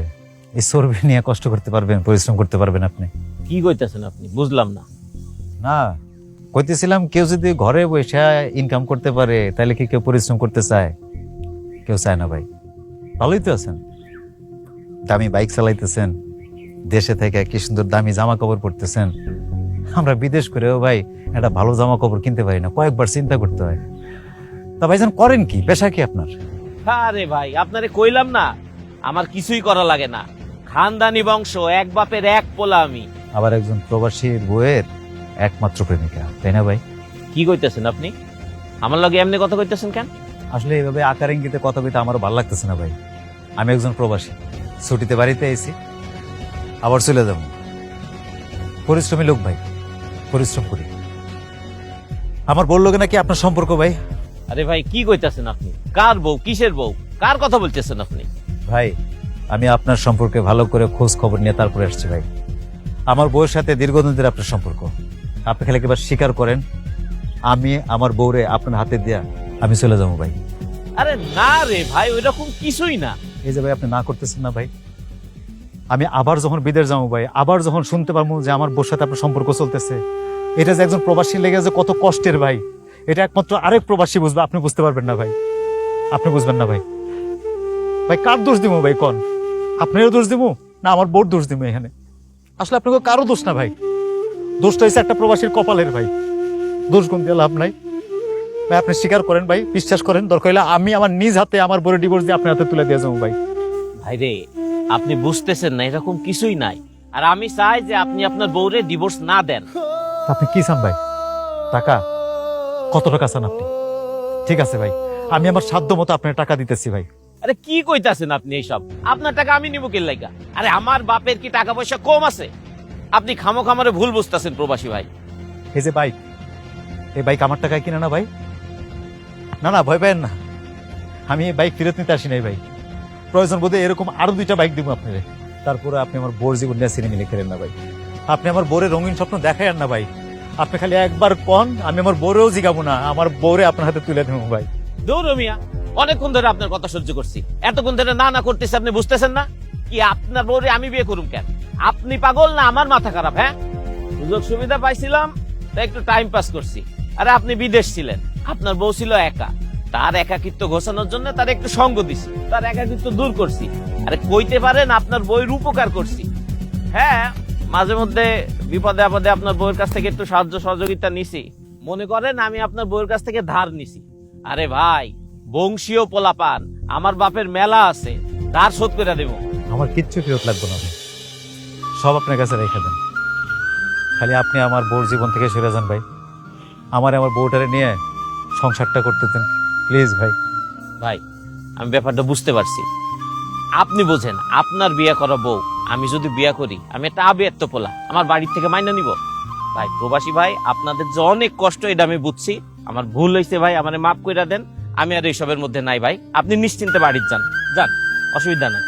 এই চর্বি নিয়ে কষ্ট করতে পারবেন, পরিশ্রম করতে পারবেন আপনি? কি কইতেছেন আপনি? বুঝলাম না। না, কইতেছিলাম কেউ যদি ঘরে বসে ইনকাম করতে পারে তাহলে কি কেউ পরিশ্রম করতে চায়? কেউ চায় না ভাই। ভালোই তো আছেন, দামি বাইক চালাইতেছেন, দেশে থেকে কি সুন্দর দামি জামা কাপড় পরতেছেন। আমরা বিদেশ করেও ভাই একটা ভালো জামা কাপড় কিনতে পারি না, কয়েকবার চিন্তা করতে হয়। তা ভাইজান করেন কি, পেশা কি আপনার? আরে ভাই আপনারে কইলাম না আমার কিছুই করা লাগে না, খানদানি বংশ, এক বাপের এক পোলা আমি। আবার একজন প্রবাসীর বউয়ের একমাত্র প্রেমিকা, তাই না ভাই? কি কইতেছেন আপনি? আমার লগে এমনি কথা কইতেছেন কেন? আসলে এইভাবে আকার ইঙ্গিতে কথা কইতে আমারও ভালো লাগতেছে না ভাই। আমি একজন প্রবাসী, ছুটিতে বাড়িতে এসেছি, আবার চলে যাবো। পরিশ্রমী লোক ভাই, পরিশ্রম করি। আমার বললো নাকি আপনার সম্পর্ক ভাই। আরে ভাই কি কইতাছেন আপনি? কার বউ, কিসের বউ, কার কথা বলতেছেন আপনি? ভাই আমি আপনার সম্পর্কে ভালো করে খোঁজ খবর নিয়ে তারপরে আসছি ভাই। আমার বউয়ের সাথে দীর্ঘদিন ধরে আপনার সম্পর্ক। আপনি খালি একবার স্বীকার করেন, আমি আমার বউরে আপনার হাতে দিয়া আমি চলে যাবো ভাই। আরে না রে ভাই, ওইরকম কিছুই না। এই যে ভাই আপনি না করতেছেন না ভাই, আমি আবার যখন বিদেশ যাবো ভাই, আবার যখন শুনতে পারবো যে আমার বউর সাথে আপনার সম্পর্ক চলতেছে, এটা যে একজন প্রবাসী লেগে যে কত কষ্টের ভাই, এটা একমাত্র আরেক প্রবাসী বুঝবে, আপনি বুঝতে পারবেন না ভাই, আপনি বুঝবেন না ভাই। ভাই কার দোষ দিব ভাই কন? আপনারও দোষ দিব না আমার বউর দোষ দিব? এখানে আসলে আপনাকে কারো দোষ না ভাই, দোষটা হচ্ছে একটা প্রবাসীর কপালের ভাই। দোষ গুণ দিয়ে লাভ নাই ভাই। আপনি স্বীকার করেন ভাই, বিশ্বাস করেন, দরকার হলে আমি আমার নিজ হাতে আমার বউর ডিভোর্স দিয়ে আপনার হাতে তুলে দিয়ে যাবো ভাই। ভাই রে, আপনি বুঝতেছেন না, এরকম কিছুই নাই। আর আমি চাই যে আপনি আপনার বউরে ডিভোর্স না দেন। আপনি কি চান ভাই? টাকা? কত টাকা চান আপনি? ঠিক আছে ভাই, আমি আমার সাধ্য মতো আপনার টাকা দিতেছি ভাই। আরে কি কইতাছেন আপনি এইসব? আপনার টাকা আমি নিব কেন লাইগা? আরে আমার বাপের কি টাকা পয়সা কম আছে? আপনি খামোখামারে ভুল বুঝতেছেন প্রবাসী ভাই। এই যে বাইক, এই বাইক আমার টাকায় কিনে না ভাই। না না ভয় পাবেন না, আমি এই বাইক ফেরত নিতে আসি নাই ভাই। প্রয়োজন বোধে এরকম আরো 2টা বাইক দিব আপনারে, তারপরে আপনি আমার বোর জীবন নিয়ে সিনেমা লিখে না ভাই। আপনি আমার বোরের রঙিন স্বপ্ন দেখাই না ভাই। আপনি খালি একবার কন, আমি আমার বোরেও জিগাবো না, আমার বোরে আপনার হাতে তুলে দেবো ভাই। দৌড় মিয়া, অনেকক্ষণ ধরে আপনার কথা সহ্য করছি, এতক্ষণ ধরে না না করতেছি, আপনি বুঝতেছেন না? কি আপনার বউরে আমি বিয়ে করুম কেন? আপনি পাগল না আমার মাথা খারাপ? হ্যাঁ, সুযোগ সুবিধা পাইছিলাম তাই একটু টাইম পাস করছি। আরে আপনি বিদেশ ছিলেন, আপনার বউ ছিল একা, তার একাকিত্ব ঘোষানোর জন্য তার একটু সঙ্গ দিছি, তার একাকিত্ব দূর করছি। আরে কইতে পারেন আপনার বউয়ের উপকার করছি। হ্যাঁ, মাঝে মধ্যে বিপদে আপদে আপনার বউয়ের কাছ থেকে একটু সাহায্য সহযোগিতা নিছি। মনে করেন আমি আপনার বউয়ের কাছ থেকে ধার নিছি। আরে ভাই, বংশীয় পোলাপান, আমার বাপের মেলা আছে, ধার শোধ করে দেব। আমার কিচ্ছু ফেরত লাগবে না ভাই, সব আপনার কাছে রেখে দেন। খালি আপনি আমার বউর জীবন থেকে সরে যান ভাই, আমার বউটারে নিয়ে সংসারটা করতে দেন প্লিজ ভাই। ভাই আমি ব্যাপারটা বুঝতে পারছি, আপনি বোঝেন আপনার বিয়ে করা বউ আমি যদি বিয়ে করি, আমি একটা আবেত্ত পোলা আমার বাড়ির থেকে মাইনা নিব? ভাই প্রবাসী ভাই, আপনাদের যে অনেক কষ্ট এটা আমি বুঝছি, আমার ভুল হয়েছে ভাই, আমারে মাফ কইরা দেন। আমি আর এইসবের মধ্যে নাই ভাই, আপনি নিশ্চিন্তে বাড়ির যান, যান, অসুবিধা নাই।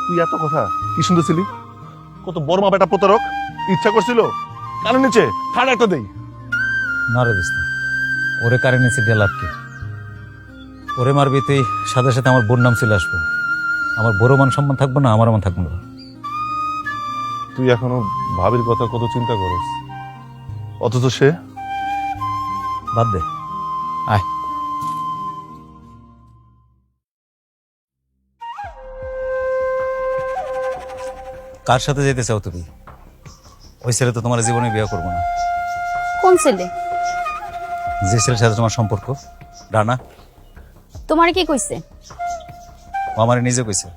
তুই এত কথা কি শুনতেছিলি? কত বড় মাপ একটা প্রতারক, ইচ্ছা করছিল কানে নিচে ঠান্ডা একটা দেই। না রে দোস্ত, ওরে কারেন্ট নিচে দিয়ে লাভ কি? ওরে মারবি তুই, সাথে সাথে আমার বোর নাম চলে আসবো, আমার বড় মান সম্মান থাকবো না, আমার মান থাকবো না। তুই এখনো ভাবির কথা কত চিন্তা করস, অথচ সে বাদ দে, আয়। কার সাথে যেতে চাও তুমি? ওই ছেলে তো তোমার জীবনে বিয়ে করবো না। কোন ছেলে? যে ছেলের সাথে তোমার সম্পর্ক, রানা। তোমার কি কইছে? ও আমার নিজে কইছে।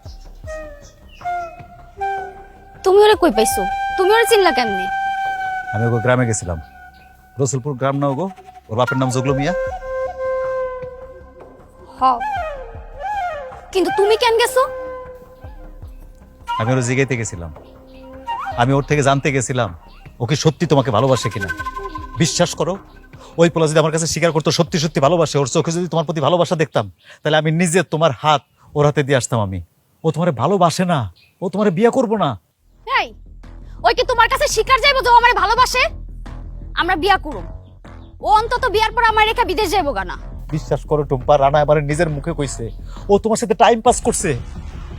তুমি ওরে কই পাইছো? তুমি ওরে চিনলা কেমনে? আমি ওকে গ্রামে গেছিলাম, রসুলপুর গ্রাম না ওগো, ওর বাপের নাম জগলু মিয়া। হ, কিন্তু তুমি কেন গেছো? আমি ওর জিগাইতে গেছিলাম, আমি ওর থেকে জানতে গেছিলাম ওকে সত্যি তোমাকে ভালোবাসে কিনা। বিশ্বাস করো, ওই পোলা যদি আমার কাছে স্বীকার করতো সত্যি সত্যি ভালোবাসে, ওর চোখে যদি তোমার প্রতি ভালোবাসা দেখতাম, তাহলে আমি নিজে তোমার হাত ওর হাতে দিয়ে আসতাম। আমি, ও তোমার ভালোবাসে না, ও তোমার বিয়ে করবো না। এই, ওই কি তোমার কাছে স্বীকার যাইবো যে ও আমারে ভালোবাসে? আমরা বিয়া করব, ও অন্তত বিয়ার পর আমার রেখা বিদেশ যাইবো গানা। বিশ্বাস করো টুম্পা, রানা আমার নিজের মুখে কইছে ও তোমার সাথে টাইম পাস করছে,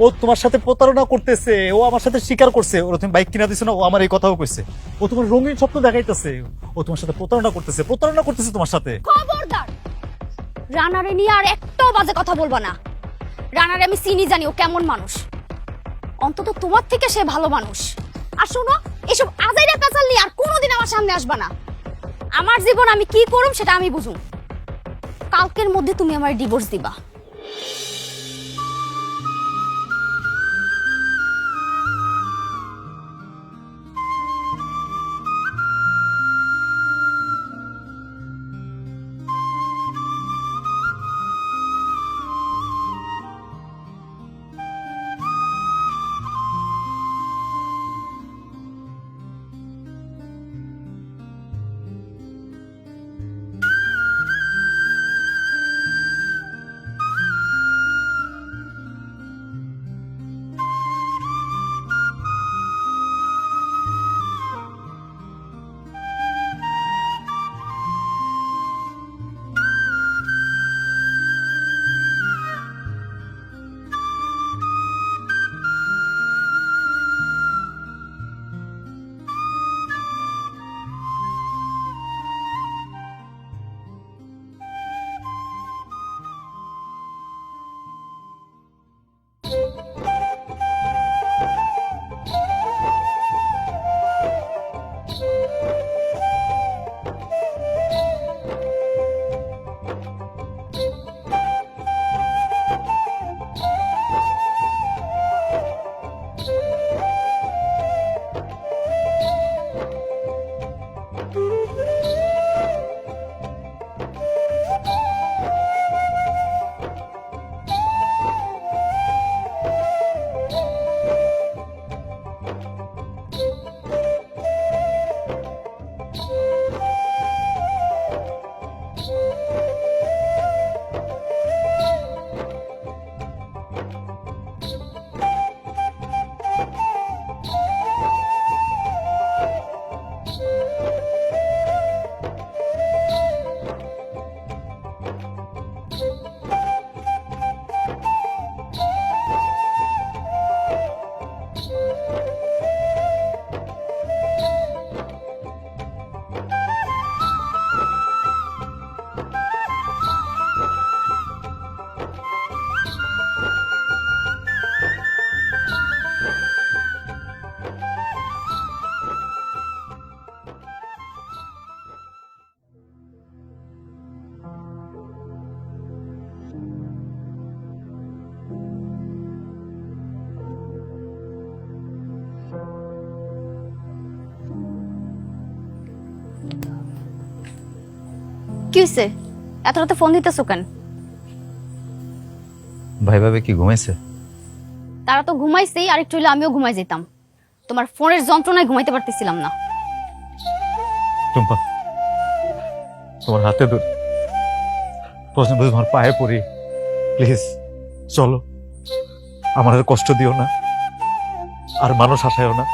ও তোমার সাথে প্রতারণা করতেছে, ও আমার সাথে স্বীকার করছে। ওর তুমি বাইক কিনা দিছো না, ও আমার এই কথাও কইছে। ও তোমার রঙিন স্বপ্ন দেখাইতেছে, ও তোমার সাথে প্রতারণা করতেছে তোমার সাথে। খবরদার, রানারে নিয়ে আর একটাও বাজে কথা বলবা না। রানারে আমি চিনি, জানি ও কেমন মানুষ, অন্তত তোমার থেকে সে ভালো মানুষ। আর শোনো, এসব আজাইরা পেঁচাল নিয়ে আর কোনোদিন আমার সামনে আসবা না। আমার জীবন আমি কি করুম সেটা আমি বুঝুম। কালকের মধ্যে তুমি আমার ডিভোর্স দিবা। কি হয়েছে? এত রাতে ফোন দিতেছো কেন? ভাই ভাবে কি ঘুমাইছে? তারা তো ঘুমাইছেই, আর একটু হইলে আমিও ঘুমাই যেতাম। তোমার ফোনের যন্ত্রণায় ঘুমাইতে পারতেছিলাম না। টুম্পা, তোমার হাতে ধরে প্রশ্ন তোমার পায়ে পড়ি, প্লিজ চলো, আমার আর কষ্ট দিও না, আর মানুষ হাসায়ও না,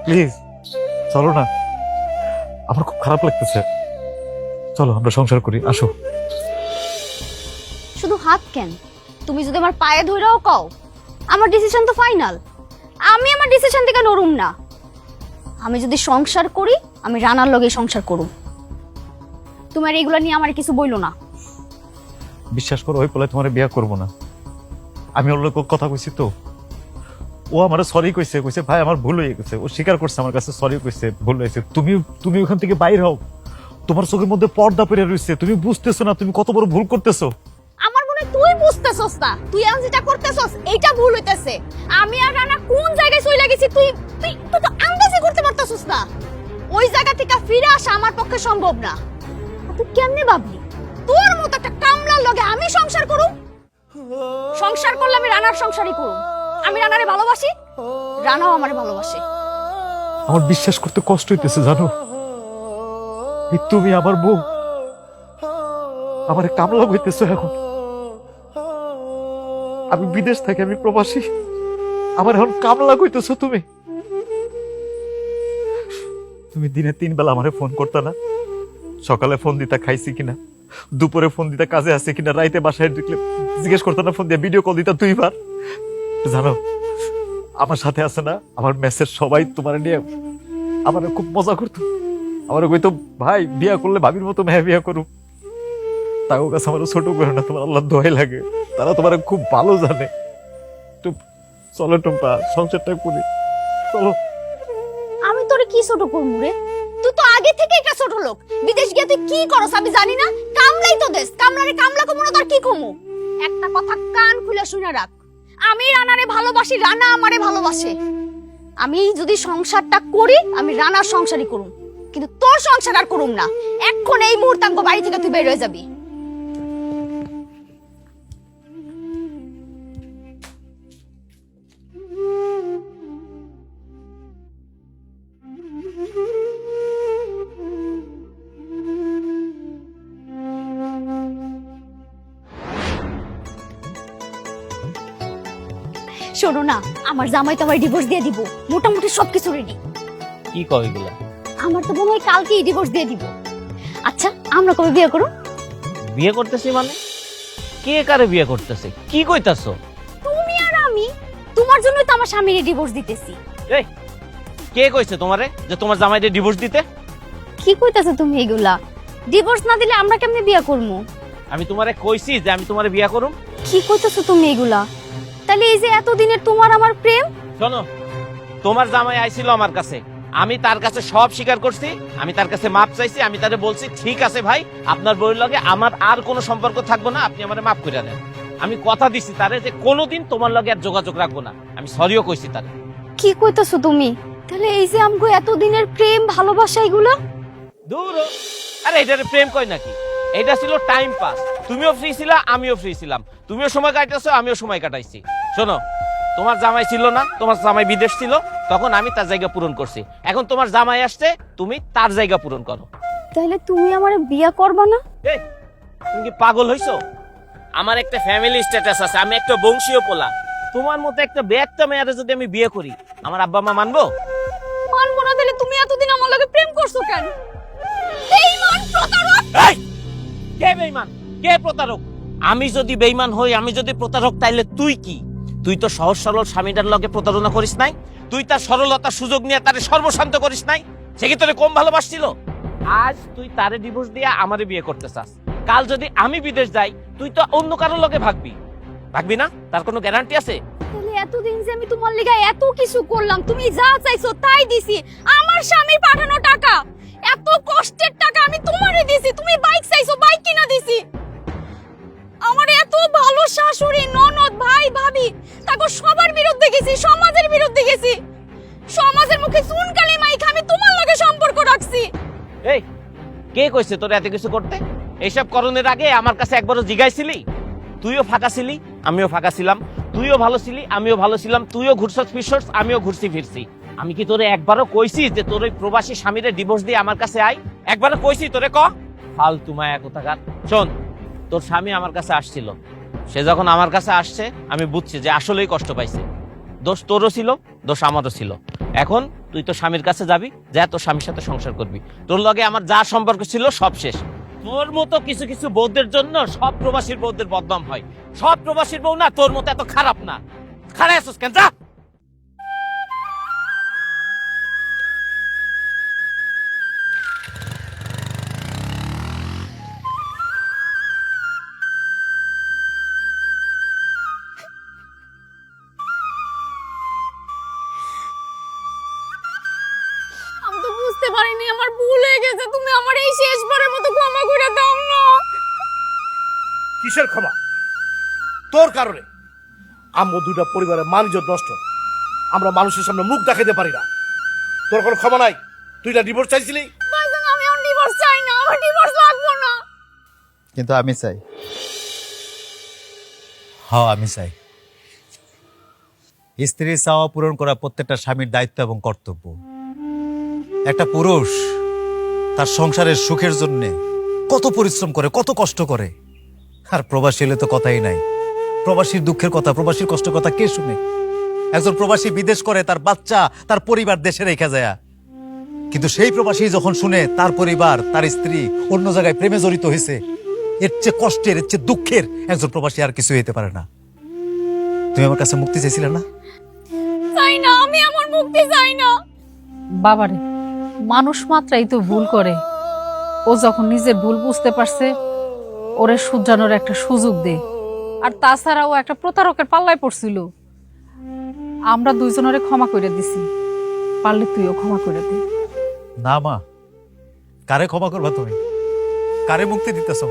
প্লিজ চলো না, আমার খুব খারাপ লাগতেছে, চলো আমরা সংসার করি, আসো। শুধু হাত কেন, তুমি যদি আমার পায়ে ধইরাও কও, আমার ডিসিশন তো ফাইনাল। আমি আমার ডিসিশন থেকে নড়ুম না। আমি যদি সংসার করি, আমি রানার লগে সংসার করুম। তোমার এগুলা নিয়ে আমার কিছু বইলো না। বিশ্বাস করো, ওই পোলায় তোমার বিয়ে করবো না। আমি ওর লোক কথা কইছি তো, ও আমার সরি কইছে, কইছে ভাই আমার ভুল হয়ে গেছে, ও স্বীকার করছে আমার কাছে, সরি কইছে, ভুল হয়েছে। তুমি ওখান থেকে বাইর হও, তোমার চোখের মধ্যে পর্দা পেরে রয়েছে, তুমি বুঝতেছো না তুমি কত বড় ভুল করতেছো। আমার মনে হয় তুই বুঝতেছস না, তুই এখন যেটা করতেছস এইটা ভুল হইতেছে। আমি আর রানা কোন জায়গায় চলে গেছি তুই তুই তুই তো আন্দাজই করতে পারতাছস না। ওই জায়গা থেকে ফিরে আসা আমার পক্ষে সম্ভব না। আর তুই কেমনে ভাবলি তোর মতো একটা কামলার লগে আমি সংসার করুম? সংসার করলে আমি রানার সংসারই করুম। আমি রানারে ভালোবাসি, রানাও আমারে ভালোবাসে। আমার বিশ্বাস করতে কষ্ট হইতেছে জানো, এই তুমি আমার বউ, আমার কামলা হইতেছো এখন। আমি বিদেশ থাকি, আমি প্রবাসী, আমার এখন কামলা কইতেছো তুমি। তুমি দিনে 3 বেলা আমারে ফোন করতে না, সকালে ফোন দিতা খাইছি কিনা, দুপুরে ফোন দিতা কাজে আছে কিনা, রাইতে বাসায় ঢুকলে জিজ্ঞেস করতে না, ফোন দিয়ে ভিডিও কল দিতা 2 বার। জানো আমার সাথে আছে না আমার মেসেজ সবাই তোমার নিয়ে আমার খুব মজা করতো, আমার কইতো ভাই বিয়া করলে ভাবির মতো মেয়ে বিয়া করুম। তাও কাছে আমার ছোট করে না, তোমার আল্লাহ দোয়াই লাগে, তারা তোমার খুব ভালো জানে। চলো টুম্পা, সংসারটা করি, চলো। আমি তোরে কি ছোট করমু রে? তুই তো আগে থেকে একটা ছোট লোক। বিদেশ গিয়ে তুই কি করস আমি জানি না। কামলাই তো দেশ, কামলারে কামলা কমু না, তোর কি কমু? একটা কথা কান খুলে শুনে রাখ, আমি রানারে ভালোবাসি, রানা আমারে ভালোবাসে। আমি যদি সংসারটা করি, আমি রানার সংসারই করুম, কিন্তু তোর সংসার আর করুম না। এখন এই মুহূর্তাঙ্গ বাড়ি থেকে তুই বের হয়ে যাবি। শোনো না, আমার জামাই তো আমার ডিভোর্স দিয়ে দিব, মোটামুটি সবকিছু রেডি। কি কয় এগুলা? আমার তো মনে হয় কালকেই ডিভোর্স দিয়ে দিব। আচ্ছা আমরা কবে বিয়ে করব? বিয়ে করতেছি মানে? কে কারে বিয়ে করতেছে? কি কইতাছো? তুমি আর আমি। তোমার জন্যই তো আমার স্বামীরে ডিভোর্স দিতেছি। এই কে কইছে তোমারে যে তোমার জামাইরে ডিভোর্স দিতে? কি কইতাছো তুমি এগুলা? ডিভোর্স না দিলে আমরা কেমনে বিয়ে করব? আমি তোমারে কইছি যে আমি তোমারে বিয়ে করুম? কি কইতাছো তুমি এগুলা? তাহলে এই যে এতদিনের তোমার আমার প্রেম, শোনো, তোমার জামাই আইছিল আমার কাছে, আমি তার কাছে সব স্বীকার করছি, আমি তার কাছে মাপ চাইছি, আমি তারে বলছি ঠিক আছে ভাই, আপনার বউয়ের লগে আমার আর কোনো সম্পর্ক থাকবো না, আপনি আমারে মাফ করে দেন। আমি কথা দিছি তারে যে কোনোদিন তোমার লগে আর যোগাযোগ রাখবো না, আমি সরিও কইছি তারে। কি কইতাছো তুমি? তাহলে এই যে আমগো এতদিনের প্রেম ভালোবাসা এগুলা? দূর হ। আরে এটারে প্রেম কই নাকি? এটা ছিল টাইম পাস। তুমিও ফ্রি ছিলা, আমিও ফ্রি ছিলাম, তুমিও সময় কাটাইছো, আমিও সময় কাটাইছি। শোনো, তোমার জামাই ছিল না, তোমার জামাই বিদেশ ছিল, তখন আমি তার জায়গা পূরণ করছি। এখন তোমার জামাই আসছে, তুমি তার জায়গা পূরণ করো। তাহলে তুমি আমার বিয়ে করবা না? এই তুমি কি পাগল হইছো? আমার একটা ফ্যামিলি স্ট্যাটাস আছে, আমি একটা বংশীয় পোলা। তোমার মতো একটা বেয়াক্তা মেয়ারে যদি আমি বিয়ে করি, আমার আব্বা মা মানবো? মানবো না। তাহলে তুমি এতদিন আমার লগে প্রেম করছো কেন? বেঈমান, প্রতারক! এই কে বেঈমান, কে প্রতারক? আমি যদি বেঈমান হই, আমি যদি প্রতারক, তাইলে তুই কি? তুই তো সহজ সরল স্বামীটার লগে প্রতারণা করিস নাই, তুই তার সরলতার সুযোগ নিয়ে তারে সর্বশান্ত করিস নাই, সে কি তোরে কম ভালোবাসছিল? আজ তুই তারে ডিভোর্স দিয়ে আমারে বিয়ে করতে চাস, কাল যদি আমি বিদেশ যাই তুই তো অন্য কারোর লগে ভাগবি, ভাগবি না? তার কোনো গ্যারান্টি আছে? তাহলে এতদিন যে আমি তোমার লিগা এত কিছু করলাম, তুমি যা চাইছো তাই দিছি, আমার স্বামীর পাঠানো টাকা, এত কষ্টের টাকা আমি তোমারে দিছি, তুমি বাইক চাইছো বাইক কিনা দিছি, আমার এত ভালো শাশুড়ি ননদ ভাই ভাবি তারপর সবার বিরুদ্ধে গেছি, সমাজের বিরুদ্ধে গেছি, সমাজের মুখে চুনকালি মাইক আমি তোমার লগে সম্পর্ক রাখছি। এই কে কইছে তোর এত কিছু করতে? এইসব করণের আগে আমার কাছে একবারও জিগাইছিলি? তুইও ফাঁকা ছিলি, আমিও ফাঁকা ছিলাম। তুইও ভালো ছিলি, আমিও ভালো ছিলাম। তুইও ঘুরছস ফিরছস, আমিও ঘুরছি ফিরছি। আমি কি তোরে একবারও কইছি যে তোর ওই প্রবাসী স্বামীরে ডিভোর্স দিয়ে আমার কাছে আয়? একবারও কইছি তোরে? ক ফালতু মায়া কোথাকার। শোন, তোর স্বামী আমার কাছে আসছিল। সে যখন আমার কাছে আসছে আমি বুঝছি যে আসলেই কষ্ট পাইছে। দোষ তোরও ছিল, দোষ আমারও ছিল। এখন তুই তো স্বামীর কাছে যাবি, যা তোর স্বামীর সাথে সংসার করবি। তোর লগে আমার যা সম্পর্ক ছিল সব শেষ। তোর মতো কিছু কিছু বউদের জন্য সব প্রবাসীর বউদের বদনাম হয়। সব প্রবাসীর বউ না তোর মতো এত খারাপ না। খারাপ আছিস কেন? যা। আমি তো বুঝতে পারিনি, আমার ভুল হয়ে গেছে। তুমি আমার এই শেষবারের মতো ক্ষমা করে দাও না। কিসের ক্ষমা? তোর কারণে আমরা দুটা পরিবারের মান-ইজ্জত নষ্ট। আমরা মানুষের সামনে মুখ দেখাতে পারি না। তোর কোনো ক্ষমা নাই? তুই না ডিভোর্স চাইছিলি? ভাইজান, আমি আর ডিভোর্স চাই না, আমার ডিভোর্স লাগবে না। কিন্তু আমি চাই, হ্যাঁ আমি চাই। স্ত্রীর চাওয়া পূরণ করা প্রত্যেকটা স্বামীর দায়িত্ব এবং কর্তব্য। একটা পুরুষ তার সংসারের সুখের জন্য কত পরিশ্রম করে, কত কষ্ট করে। আর প্রবাসী হলে তো কথাই নাই। প্রবাসীর দুঃখের কথা, প্রবাসীর কষ্ট কথা কে শুনে? একজন প্রবাসী বিদেশ করে, তার বাচ্চা, তার পরিবার দেশে রেখে যায়। কিন্তু সেই প্রবাসী যখন শুনে তার পরিবার, তার স্ত্রী অন্য জায়গায় প্রেমে জড়িত হয়েছে, এর চেয়ে কষ্টের, এর চেয়ে দুঃখের একজন প্রবাসী আর কিছু হইতে পারে না। তুমি আমার কাছে মুক্তি চাইছিলে না? চাই না, আমি এমন মুক্তি চাই না। বাবারে, মানুষ মাত্রাই তো ভুল করে। ও যখন নিজের ভুল বুঝতে পারছে, ওরে শুধরানোর একটা সুযোগ দে। আর তাছাড়াও একটা প্রতারকের পাল্লায় পড়ছিল। আমরা দুইজনের ক্ষমা করে দিছি, পারলে তুইও ক্ষমা করে দে। না মা, কারে ক্ষমা করবা তুমি? কারে মুক্তি দিতেছ?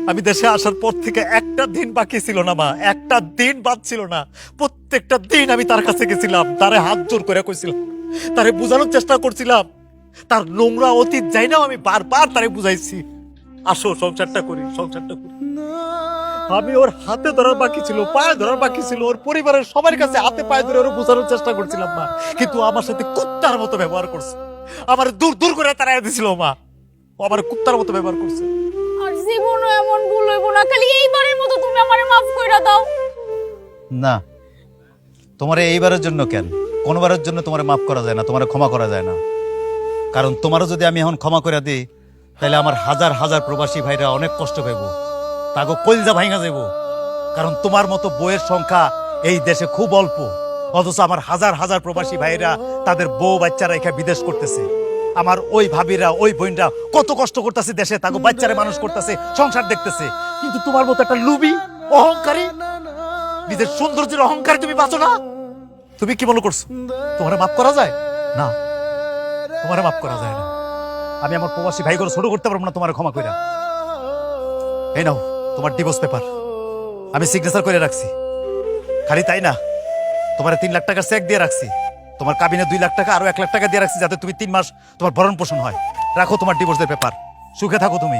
আমি দেশে আসার পর থেকে একটা দিন বাকি ছিল না মা, একটা দিন বাদ ছিল না। প্রত্যেকটা দিন আমি তার কাছে গেছিলাম, তারে হাত জোর করে কইছিলাম, তারে বুঝানোর চেষ্টা করছিলাম। তার নোংরা অতীত যাই না, আমি বারবার তারে বুঝাইছি, আসো সংসারটা করি, সংসারটা করি। আমি ওর হাতে ধরার বাকি ছিল, পায়ে ধরার বাকি ছিল, ওর পরিবারের সবার কাছে হাতে পায়ে ধরে ওর বোঝানোর চেষ্টা করছিলাম মা। কিন্তু আমার সাথে কুত্তার মতো ব্যবহার করছে, আমার দূর দূর করে তাড়াই দিছিল মা। ও আমার কুত্তার মতো ব্যবহার করছে। আর জীবনও এমন ভুল হইব না, খালি এইবারের মতো তুমি আমারে মাফ কইরা দাও। না, তোমার এইবারের জন্য কেন, কোনবারের জন্য তোমার মাফ করা যায় না, তোমার ক্ষমা করা যায় না। কারণ তোমারও যদি আমি এখন ক্ষমা করে দিই, তাহলে আমার হাজার হাজার প্রবাসী ভাইরা অনেক কষ্ট পাইব, তাকে কলজা ভাঙা যাব। কারণ তোমার মতো বউয়ের সংখ্যা এই দেশে খুব অল্প, অথচ আমার হাজার হাজার প্রবাসী ভাইরা তাদের বউ বাচ্চারা এখানে বিদেশ করতেছে। আমার ওই ভাবিরা, ওই বোনরা কত কষ্ট করতেছে দেশে, তাকে বাচ্চারা মানুষ করতেছে, সংসার দেখতেছে। কিন্তু তোমার মতো একটা লুবি, অহংকারী, নিজের সৌন্দর্যের অহংকারী তুমি বাঁচো না। তুমি কি মনে করছো তোমার মাফ করা যায় না? তোমার মাফ করা যায় না। আমি আমার প্রবাসী ভাই করে ছোট করতে পারবো না তোমার ক্ষমা কইরা। এই নাও তোমার ডিভোর্স পেপার, আমি সিগনেচার করে রাখছি। খালি তাই না, তোমার 3 লাখ টাকা চেক দিয়ে রাখছি, তোমার কাবিনে 2 লাখ টাকা আরো 1 লাখ টাকা দিয়ে রাখছি, যাতে তুমি 3 মাস তোমার ভরণ পোষণ হয়। রাখো তোমার ডিভোর্সের পেপার, সুখে থাকো তুমি।